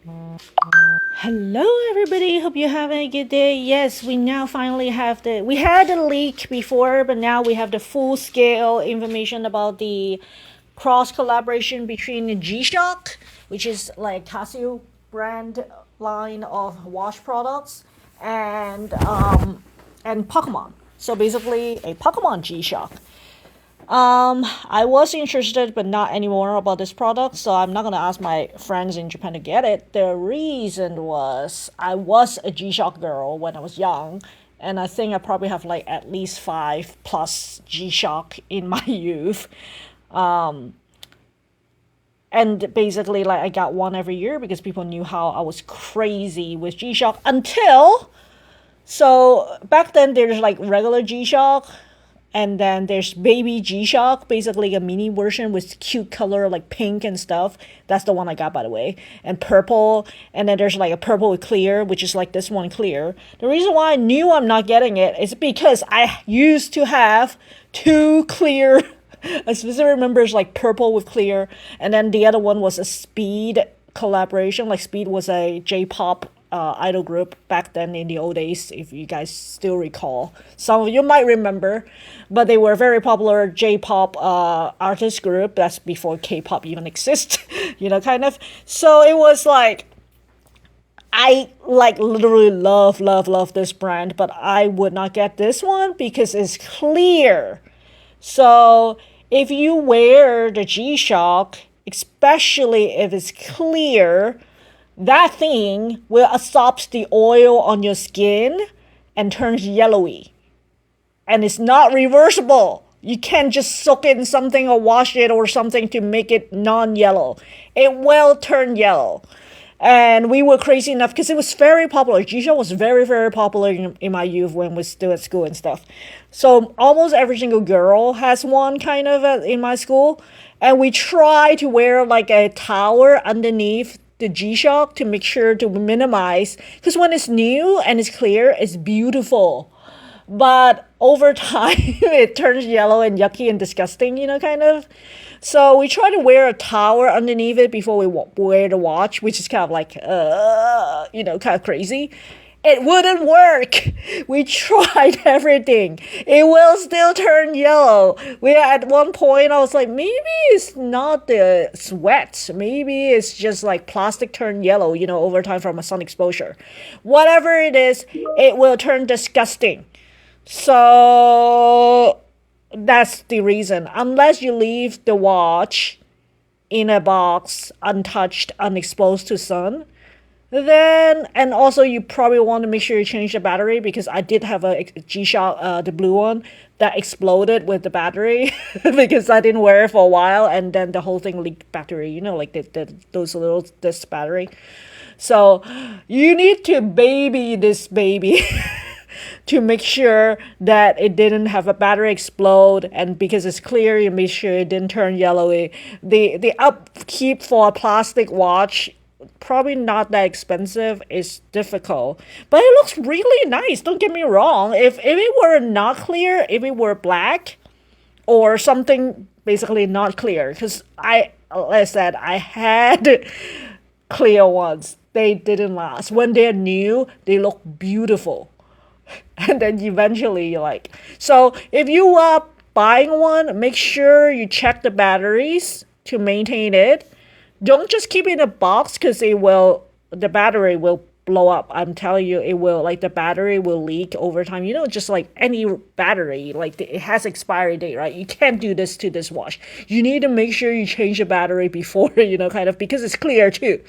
Hello, everybody. Hope you're having a good day. Yes, we now finally have we had the leak before, but now we have the full scale information about the cross collaboration between the G-Shock, which is like Casio brand line of wash products, and Pokemon. So basically, a Pokemon G-Shock. I was interested, but not anymore about this product, so I'm not gonna ask my friends in Japan to get it. The reason was I was a G-Shock girl when I was young, and I think I probably have like at least 5+ G-Shock in my youth. And basically, like I got one every year because people knew how I was crazy with G-Shock until so back then there's like regular G-Shock and then there's baby G-Shock, basically a mini version with cute color like pink and stuff. That's the one I got, by the way. And purple, and then there's like a purple with clear, which is like this one clear. The reason why I knew I'm not getting it is because I used to have two clear I specifically remember it's like purple with clear, and then the other one was a Speed collaboration. Like Speed was a J-pop idol group back then in the old days, if you guys still recall. Some of you might remember, but they were a very popular J-pop artist group. That's before K-pop even exists, kind of. So it was like I like literally love this brand, but I would not get this one because it's clear. So if you wear the G-Shock, especially if it's clear, that thing will absorb the oil on your skin and turns yellowy. And it's not reversible. You can't just soak it in something or wash it or something to make it non-yellow. It will turn yellow. And we were crazy enough because it was very popular. G-Shock was very popular in my youth when we were still at school and stuff. So almost every single girl has one kind of in my school. And we try to wear like a towel underneath the G-Shock to make sure to minimize. Because when it's new and it's clear, it's beautiful. But over time, it turns yellow and yucky and disgusting, kind of. So we try to wear a towel underneath it before we wear the watch, which is kind of like, kind of crazy. It wouldn't work. We tried everything. It will still turn yellow. At one point I was like, maybe it's not the sweat. Maybe it's just like plastic turn yellow, over time from a sun exposure. Whatever it is, it will turn disgusting. So that's the reason. Unless you leave the watch in a box, untouched, unexposed to sun, then, and also you probably want to make sure you change the battery because I did have a G-Shock, the blue one, that exploded with the battery because I didn't wear it for a while and then the whole thing leaked battery, like those little this battery. So you need to baby this baby to make sure that it didn't have a battery explode, and because it's clear, you make sure it didn't turn yellowy. The upkeep for a plastic watch, probably not that expensive. It's difficult, but it looks really nice. Don't get me wrong. If it were not clear, if it were black or something basically not clear, because like I said, I had clear ones. They didn't last. When they're new, they look beautiful. And then eventually you're like, so if you are buying one, make sure you check the batteries to maintain it. Don't just keep it in a box because the battery will blow up. I'm telling you, it will, like the battery will leak over time. Just like any battery, like it has expiry date, right? You can't do this to this watch. You need to make sure you change the battery before, kind of, because it's clear too.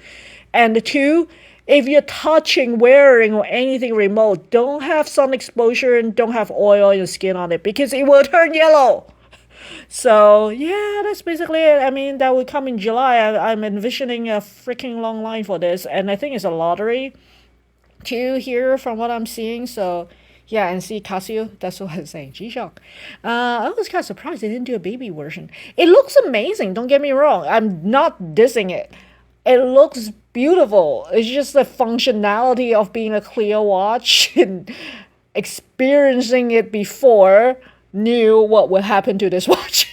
And two, if you're touching, wearing, or anything remote, don't have sun exposure and don't have oil in your skin on it because it will turn yellow. So yeah, that's basically it. I mean, that will come in July. I'm envisioning a freaking long line for this, and I think it's a lottery too here from what I'm seeing. So yeah, and see Casio, that's what I'm saying. G-Shock. I was kind of surprised they didn't do a baby version. It looks amazing. Don't get me wrong. I'm not dissing it. It looks beautiful. It's just the functionality of being a clear watch and experiencing it before knew what would happen to this watch.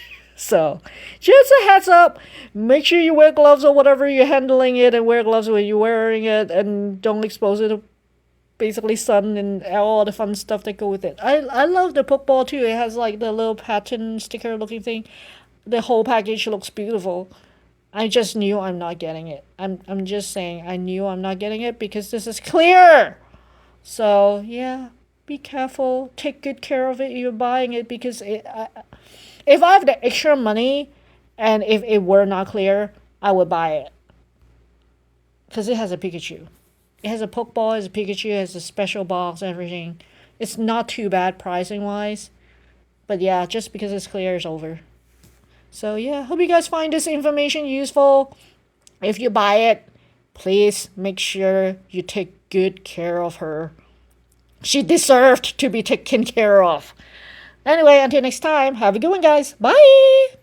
So, just a heads up. Make sure you wear gloves or whatever you're handling it, and wear gloves when you're wearing it, and don't expose it to basically sun and all the fun stuff that go with it. I love the Pokeball too. It has like the little pattern sticker looking thing. The whole package looks beautiful. I just knew I'm not getting it. I'm just saying I knew I'm not getting it because this is clear. So yeah, be careful. Take good care of it. You're buying it because if I have the extra money, and if it were not clear, I would buy it because it has a Pikachu. It has a Pokeball, it has a Pikachu, it has a special box, everything. It's not too bad pricing wise. But yeah, just because it's clear is over. So yeah, hope you guys find this information useful. If you buy it, please make sure you take good care of her. She deserved to be taken care of. Anyway, until next time, have a good one, guys. Bye!